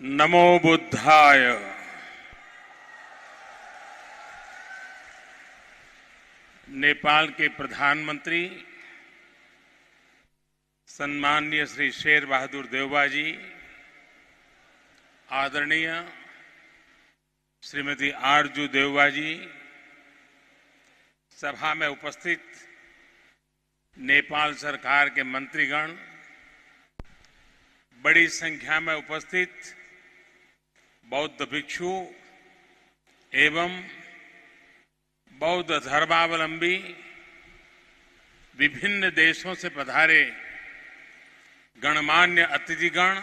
नमो बुद्धाय। नेपाल के प्रधानमंत्री सम्माननीय श्री शेर बहादुर देउबा जी, आदरणीय श्रीमती आरजू देउबा जी, सभा में उपस्थित नेपाल सरकार के मंत्रीगण, बड़ी संख्या में उपस्थित बौद्ध भिक्षु एवं बौद्ध धर्मावलंबी, विभिन्न देशों से पधारे गणमान्य अतिथिगण,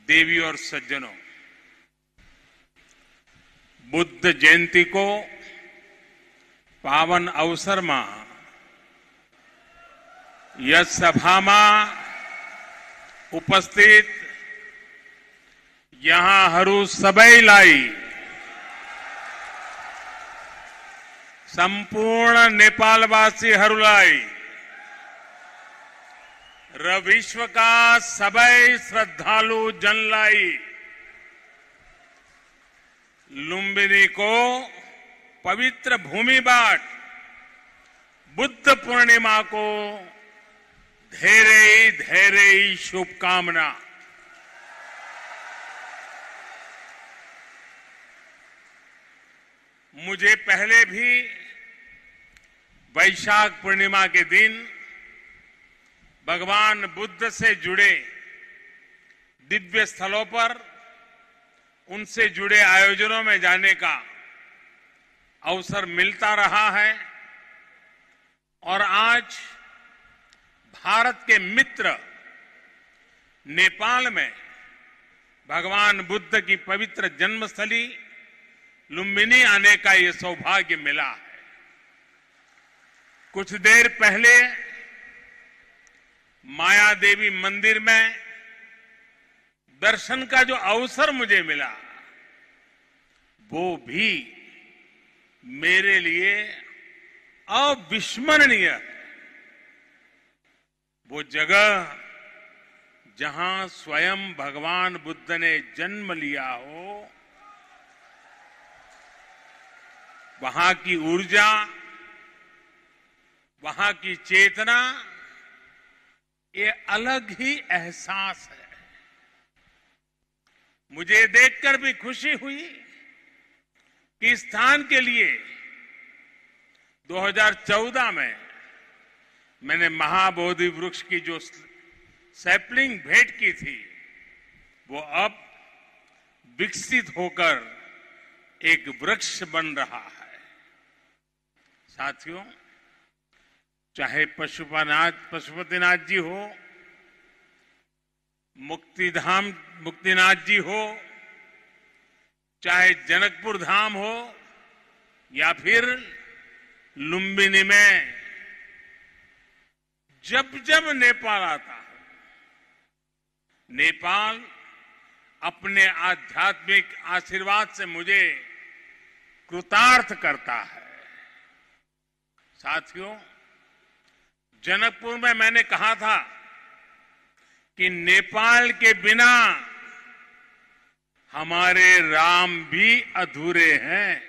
देवी और सज्जनों, बुद्ध जयंती को पावन अवसर में यह सभा में उपस्थित यहाँ हरू सबैलाई संपूर्ण नेपालवासीहरूलाई र विश्वका सबै श्रद्धालु जनलाई लुम्बिनीको पवित्र भूमिबाट बुद्ध पूर्णिमाको धेरै धेरै शुभकामना। मुझे पहले भी वैशाख पूर्णिमा के दिन भगवान बुद्ध से जुड़े दिव्य स्थलों पर उनसे जुड़े आयोजनों में जाने का अवसर मिलता रहा है और आज भारत के मित्र नेपाल में भगवान बुद्ध की पवित्र जन्मस्थली लुम्बिनी आने का ये सौभाग्य मिला है। कुछ देर पहले माया देवी मंदिर में दर्शन का जो अवसर मुझे मिला, वो भी मेरे लिए अविस्मरणीय है। वो जगह जहां स्वयं भगवान बुद्ध ने जन्म लिया हो, वहां की ऊर्जा, वहां की चेतना, ये अलग ही एहसास है। मुझे देखकर भी खुशी हुई कि इस स्थान के लिए 2014 में मैंने महाबोधि वृक्ष की जो सैपलिंग भेंट की थी, वो अब विकसित होकर एक वृक्ष बन रहा है। साथियों, चाहे पशुपतिनाथ जी हो, मुक्तिनाथ जी हो, चाहे जनकपुर धाम हो या फिर लुम्बिनी में जब जब नेपाल आता है, नेपाल अपने आध्यात्मिक आशीर्वाद से मुझे कृतार्थ करता है। साथियों, जनकपुर में मैंने कहा था कि नेपाल के बिना हमारे राम भी अधूरे हैं।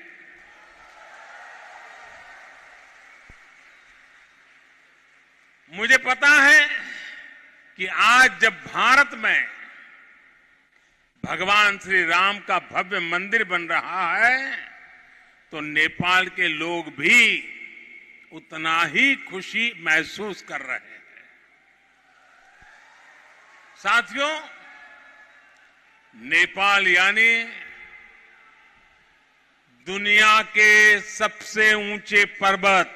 मुझे पता है कि आज जब भारत में भगवान श्री राम का भव्य मंदिर बन रहा है, तो नेपाल के लोग भी उतना ही खुशी महसूस कर रहे हैं। साथियों, नेपाल यानी दुनिया के सबसे ऊंचे पर्वत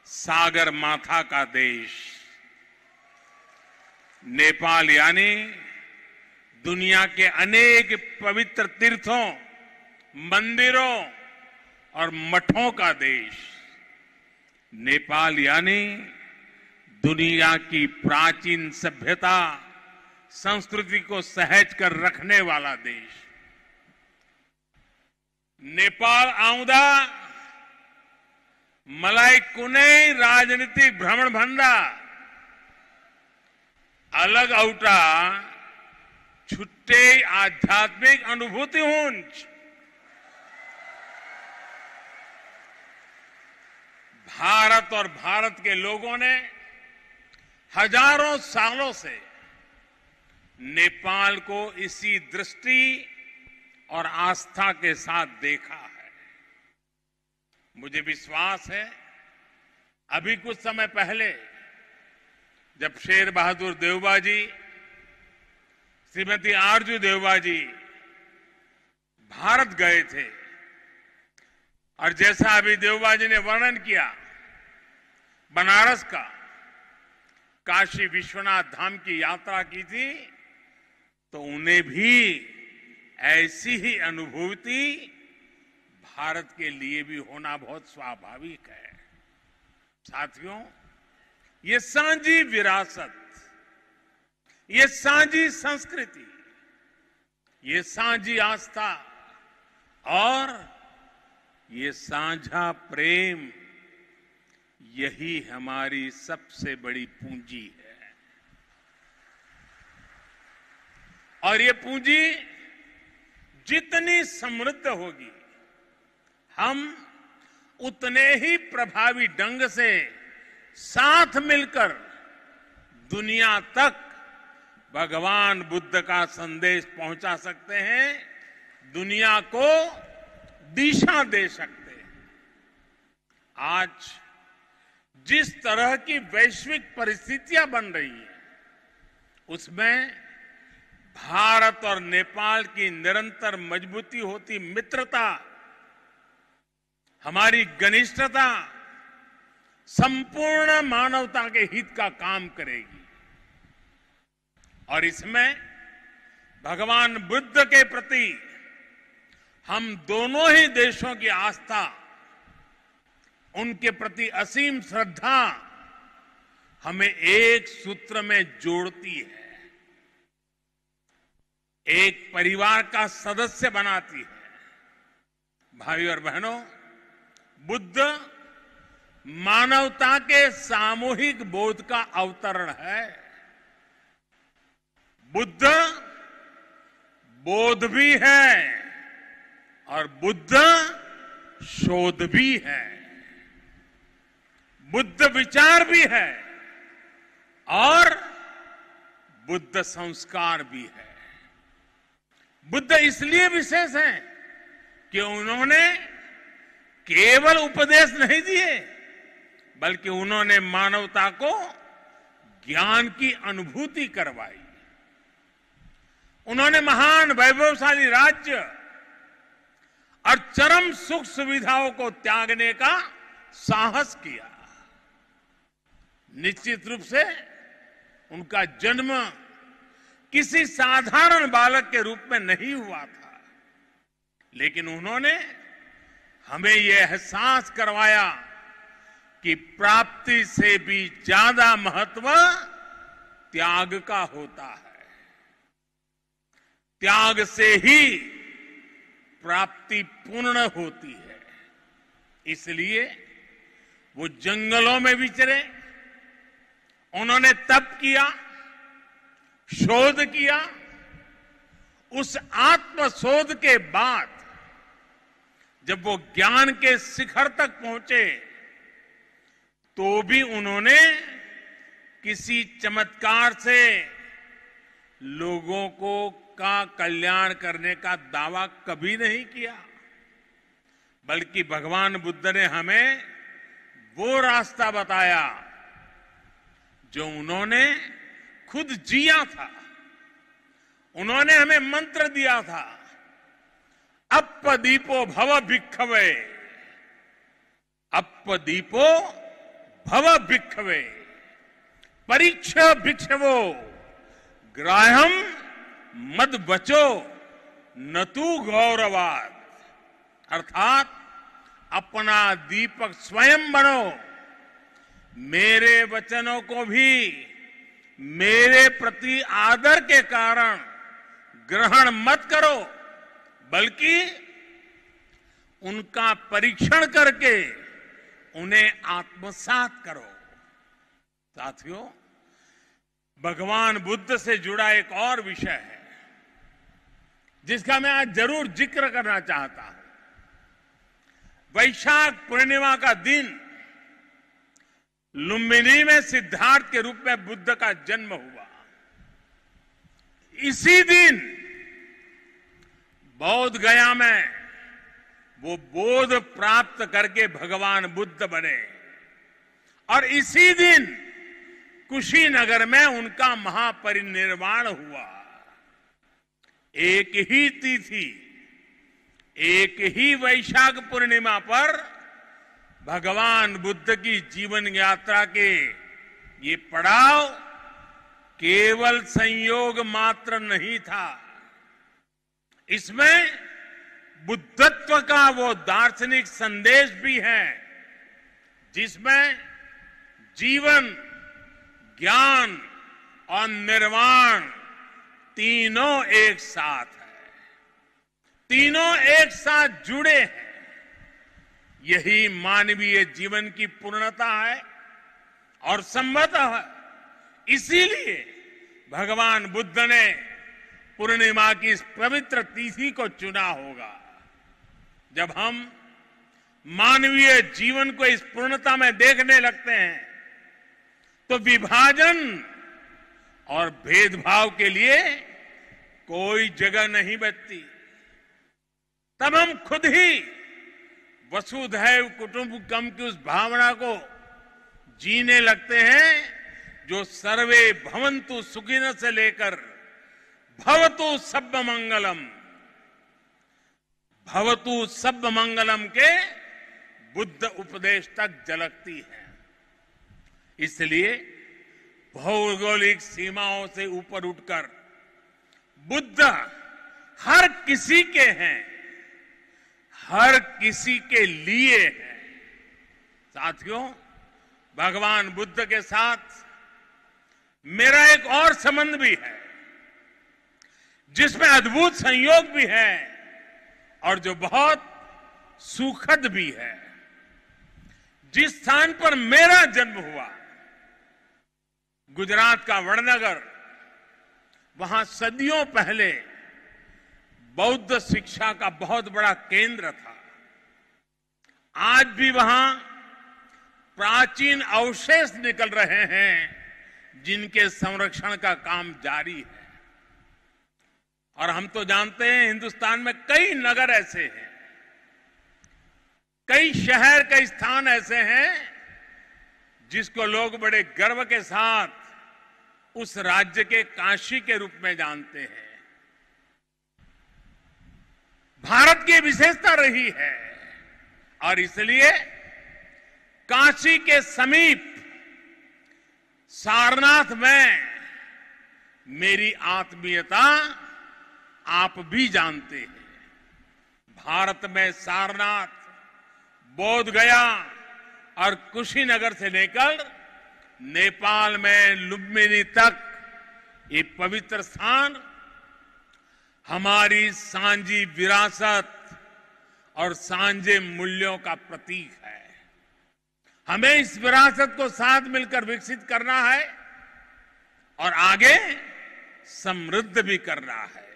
सागर माथा का देश। नेपाल यानी दुनिया के अनेक पवित्र तीर्थों, मंदिरों और मठों का देश। नेपाल यानी दुनिया की प्राचीन सभ्यता, संस्कृति को सहेज कर रखने वाला देश। नेपाल आउँदा मलाई कुनै राजनीतिक भ्रमण भन्दा अलग औटा छुट्टे आध्यात्मिक अनुभूति हुंच भारत और भारत के लोगों ने हजारों सालों से नेपाल को इसी दृष्टि और आस्था के साथ देखा है। मुझे विश्वास है अभी कुछ समय पहले जब शेर बहादुर देवबा जी, श्रीमती आरजू देवबा जी भारत गए थे और जैसा अभी देवबा जी ने वर्णन किया बनारस का, काशी विश्वनाथ धाम की यात्रा की थी, तो उन्हें भी ऐसी ही अनुभूति भारत के लिए भी होना बहुत स्वाभाविक है। साथियों, ये साझी विरासत, ये साझी संस्कृति, ये साझी आस्था और ये साझा प्रेम, यही हमारी सबसे बड़ी पूंजी है। और ये पूंजी जितनी समृद्ध होगी, हम उतने ही प्रभावी ढंग से साथ मिलकर दुनिया तक भगवान बुद्ध का संदेश पहुंचा सकते हैं, दुनिया को दिशा दे सकते हैं। आज जिस तरह की वैश्विक परिस्थितियां बन रही हैं, उसमें भारत और नेपाल की निरंतर मजबूती होती मित्रता, हमारी घनिष्ठता संपूर्ण मानवता के हित का काम करेगी। और इसमें भगवान बुद्ध के प्रति हम दोनों ही देशों की आस्था, उनके प्रति असीम श्रद्धा हमें एक सूत्र में जोड़ती है, एक परिवार का सदस्य बनाती है। भाई और बहनों, बुद्ध मानवता के सामूहिक बोध का अवतरण है। बुद्ध बोध भी है और बुद्ध शोध भी है, बुद्ध विचार भी है और बुद्ध संस्कार भी है। बुद्ध इसलिए विशेष हैं कि उन्होंने केवल उपदेश नहीं दिए, बल्कि उन्होंने मानवता को ज्ञान की अनुभूति करवाई। उन्होंने महान वैभवशाली राज्य और चरम सुख सुविधाओं को त्यागने का साहस किया। निश्चित रूप से उनका जन्म किसी साधारण बालक के रूप में नहीं हुआ था, लेकिन उन्होंने हमें यह एहसास करवाया कि प्राप्ति से भी ज्यादा महत्व त्याग का होता है। त्याग से ही प्राप्ति पूर्ण होती है। इसलिए वो जंगलों में विचरे, उन्होंने तप किया, शोध किया। उस आत्मशोध के बाद जब वो ज्ञान के शिखर तक पहुंचे, तो भी उन्होंने किसी चमत्कार से लोगों का कल्याण करने का दावा कभी नहीं किया, बल्कि भगवान बुद्ध ने हमें वो रास्ता बताया जो उन्होंने खुद जिया था। उन्होंने हमें मंत्र दिया था, अप्पदीपो भव भिक्खवे, अप्पदीपो भव भिक्खवे, परीक्ष भिक्षवो ग्राह्यम मद बचो न तू गौरवाद। अर्थात अपना दीपक स्वयं बनो, मेरे वचनों को भी मेरे प्रति आदर के कारण ग्रहण मत करो, बल्कि उनका परीक्षण करके उन्हें आत्मसात करो। साथियों, भगवान बुद्ध से जुड़ा एक और विषय है, जिसका मैं आज जरूर जिक्र करना चाहता हूं। वैशाख पूर्णिमा का दिन लुम्बिनी में सिद्धार्थ के रूप में बुद्ध का जन्म हुआ। इसी दिन बोध गया में वो बोध प्राप्त करके भगवान बुद्ध बने और इसी दिन कुशीनगर में उनका महापरिनिर्वाण हुआ। एक ही तिथि, एक ही वैशाख पूर्णिमा पर भगवान बुद्ध की जीवन यात्रा के ये पड़ाव केवल संयोग मात्र नहीं था, इसमें बुद्धत्व का वो दार्शनिक संदेश भी है जिसमें जीवन, ज्ञान और निर्वाण तीनों एक साथ है, तीनों एक साथ जुड़े हैं। यही मानवीय जीवन की पूर्णता है और संभवतः इसीलिए भगवान बुद्ध ने पूर्णिमा की इस पवित्र तिथि को चुना होगा। जब हम मानवीय जीवन को इस पूर्णता में देखने लगते हैं तो विभाजन और भेदभाव के लिए कोई जगह नहीं बचती। तब हम खुद ही वसुधैव कुटुंबकम की उस भावना को जीने लगते हैं जो सर्वे भवन्तु सुखिनः से लेकर भवतु सब्ब मंगलम, भवतु सब्ब मंगलम के बुद्ध उपदेश तक झलकती है। इसलिए भौगोलिक सीमाओं से ऊपर उठकर बुद्ध हर किसी के हैं, हर किसी के लिए है। साथियों, भगवान बुद्ध के साथ मेरा एक और संबंध भी है जिसमें अद्भुत संयोग भी है और जो बहुत सुखद भी है। जिस स्थान पर मेरा जन्म हुआ, गुजरात का वडनगर, वहां सदियों पहले बौद्ध शिक्षा का बहुत बड़ा केंद्र था। आज भी वहां प्राचीन अवशेष निकल रहे हैं जिनके संरक्षण का काम जारी है। और हम तो जानते हैं हिंदुस्तान में कई नगर ऐसे हैं, कई शहर, कई स्थान ऐसे हैं जिसको लोग बड़े गर्व के साथ उस राज्य के काशी के रूप में जानते हैं। भारत की विशेषता रही है और इसलिए काशी के समीप सारनाथ में मेरी आत्मीयता आप भी जानते हैं। भारत में सारनाथ, बोध गया और कुशीनगर से लेकर नेपाल में लुम्बिनी तक ये पवित्र स्थान हमारी सांझी विरासत और सांझे मूल्यों का प्रतीक है। हमें इस विरासत को साथ मिलकर विकसित करना है और आगे समृद्ध भी करना है।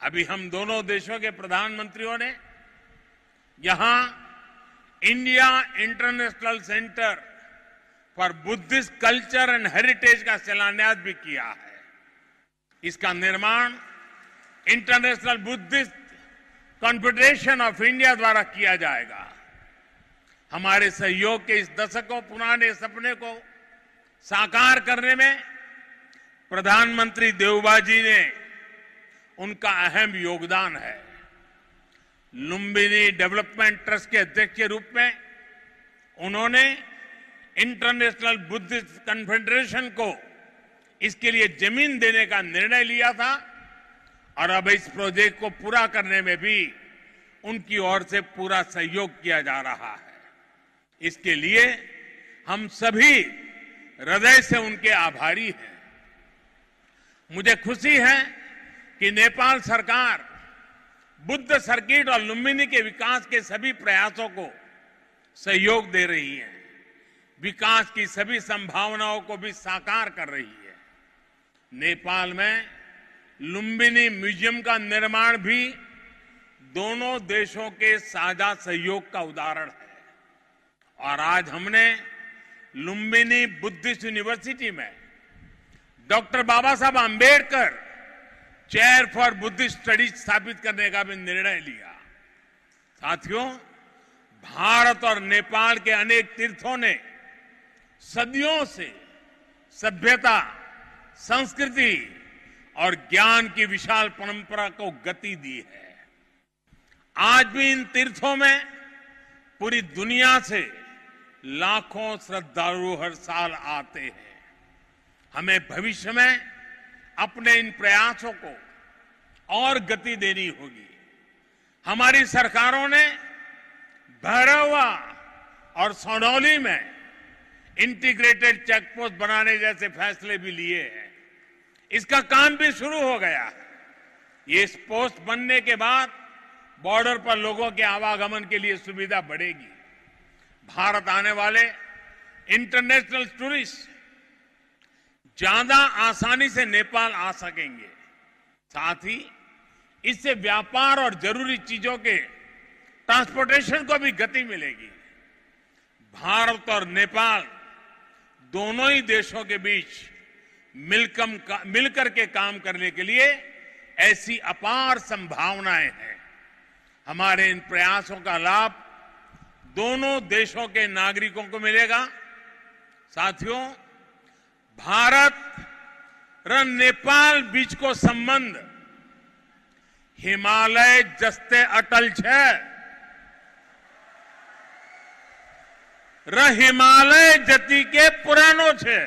अभी हम दोनों देशों के प्रधानमंत्रियों ने यहां India international centre for Buddhist culture and heritage का शिलान्यास भी किया है। इसका निर्माण international Buddhist confederation of India द्वारा किया जाएगा। हमारे सहयोग के इस दशकों पुराने सपने को साकार करने में प्रधानमंत्री देवबा जी ने उनका अहम योगदान है। लुम्बिनी डेवलपमेंट ट्रस्ट के अध्यक्ष के रूप में उन्होंने इंटरनेशनल बुद्धिस्ट कॉन्फेडरेशन को इसके लिए जमीन देने का निर्णय लिया था और अब इस प्रोजेक्ट को पूरा करने में भी उनकी ओर से पूरा सहयोग किया जा रहा है। इसके लिए हम सभी हृदय से उनके आभारी हैं। मुझे खुशी है कि नेपाल सरकार बुद्ध सर्किट और लुम्बिनी के विकास के सभी प्रयासों को सहयोग दे रही है, विकास की सभी संभावनाओं को भी साकार कर रही है। नेपाल में लुम्बिनी म्यूजियम का निर्माण भी दोनों देशों के साझा सहयोग का उदाहरण है। और आज हमने लुम्बिनी बुद्धिस्ट यूनिवर्सिटी में doctor Baba Saheb Ambedkar chair for Buddhist studies स्थापित करने का भी निर्णय लिया। साथियों, भारत और नेपाल के अनेक तीर्थों ने सदियों से सभ्यता, संस्कृति और ज्ञान की विशाल परंपरा को गति दी है। आज भी इन तीर्थों में पूरी दुनिया से लाखों श्रद्धालु हर साल आते हैं। हमें भविष्य में अपने इन प्रयासों को और गति देनी होगी। हमारी सरकारों ने भैरवा और सौनौली में इंटीग्रेटेड चेकपोस्ट बनाने जैसे फैसले भी लिए हैं। इसका काम भी शुरू हो गया है। ये पोस्ट बनने के बाद बॉर्डर पर लोगों के आवागमन के लिए सुविधा बढ़ेगी। भारत आने वाले इंटरनेशनल टूरिस्ट ज्यादा आसानी से नेपाल आ सकेंगे। साथ ही इससे व्यापार और जरूरी चीजों के ट्रांसपोर्टेशन को भी गति मिलेगी। भारत और नेपाल दोनों ही देशों के बीच मिलकर के काम करने के लिए ऐसी अपार संभावनाएं हैं। हमारे इन प्रयासों का लाभ दोनों देशों के नागरिकों को मिलेगा। साथियों, भारत और नेपाल बीच को संबंध हिमालय जस्ते अटल छे। हिमालय जति के पुरानो छे।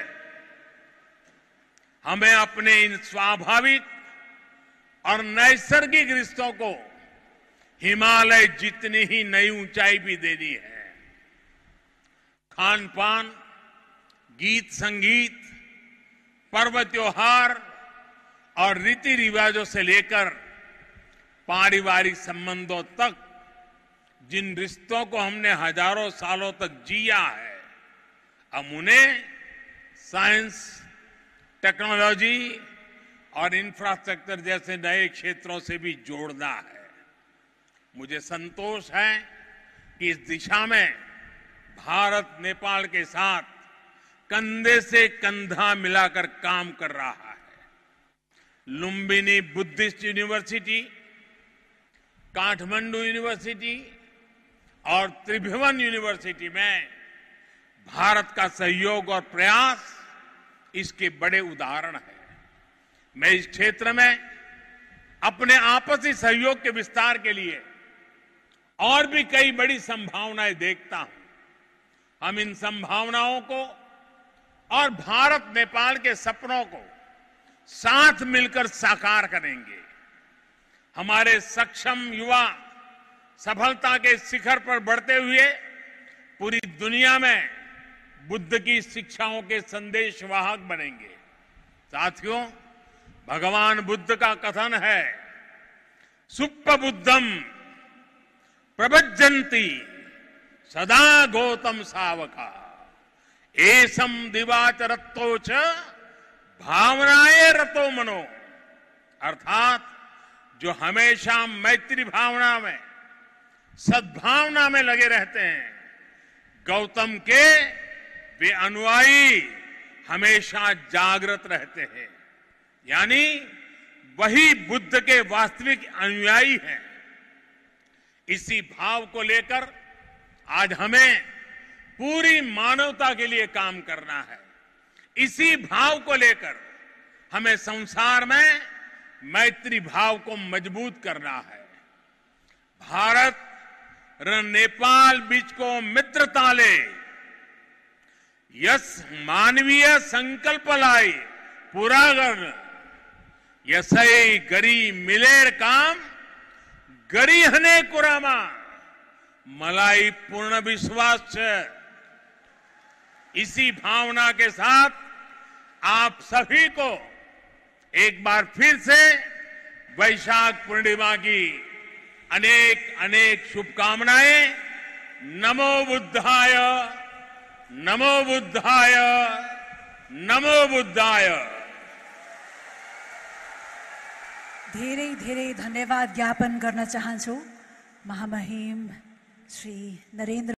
हमें अपने इन स्वाभाविक और नैसर्गिक रिश्तों को हिमालय जितनी ही नई ऊंचाई भी देनी है। खान पान, गीत संगीत, पर्व त्योहार और रीति रिवाजों से लेकर पारिवारिक संबंधों तक जिन रिश्तों को हमने हजारों सालों तक जिया है, अब उन्हें साइंस, टेक्नोलॉजी और इंफ्रास्ट्रक्चर जैसे नए क्षेत्रों से भी जोड़ना है। मुझे संतोष है कि इस दिशा में भारत नेपाल के साथ कंधे से कंधा मिलाकर काम कर रहा है। Lumbini Buddhist university, Kathmandu university और त्रिभुवन यूनिवर्सिटी में भारत का सहयोग और प्रयास इसके बड़े उदाहरण हैं। मैं इस क्षेत्र में अपने आपसी सहयोग के विस्तार के लिए और भी कई बड़ी संभावनाएं देखता हूं। हम इन संभावनाओं को और भारत नेपाल के सपनों को साथ मिलकर साकार करेंगे। हमारे सक्षम युवा सफलता के शिखर पर बढ़ते हुए पूरी दुनिया में बुद्ध की शिक्षाओं के संदेशवाहक बनेंगे। साथियों, भगवान बुद्ध का कथन है, सुप्प बुद्धम प्रभज्जन्ति सदा गौतम सावका एसम दिवाच रत्तो च भावनाए रतो मनो। अर्थात जो हमेशा मैत्री भावना में, सद्भावना में लगे रहते हैं, गौतम के वे अनुयायी हमेशा जागृत रहते हैं। यानी वही बुद्ध के वास्तविक अनुयायी हैं। इसी भाव को लेकर आज हमें पूरी मानवता के लिए काम करना है। इसी भाव को लेकर हमें संसार में मैत्री भाव को मजबूत करना है। भारत और नेपाल बीच को मित्रता ले यस मानवीय संकल्प लाए पूरा कर यसई गरी मिलेर काम गरी हने कुरामा मलाई पूर्ण विश्वास है। इसी भावना के साथ आप सभी को एक बार फिर से वैशाख पूर्णिमा की अनेक अनेक शुभकामनाएं। नमो बुद्धाय, नमो बुद्धाय, नमो बुद्धाय। धेरै धेरै धन्यवाद ज्ञापन गर्न चाहन्छु महामहिम श्री नरेन्द्र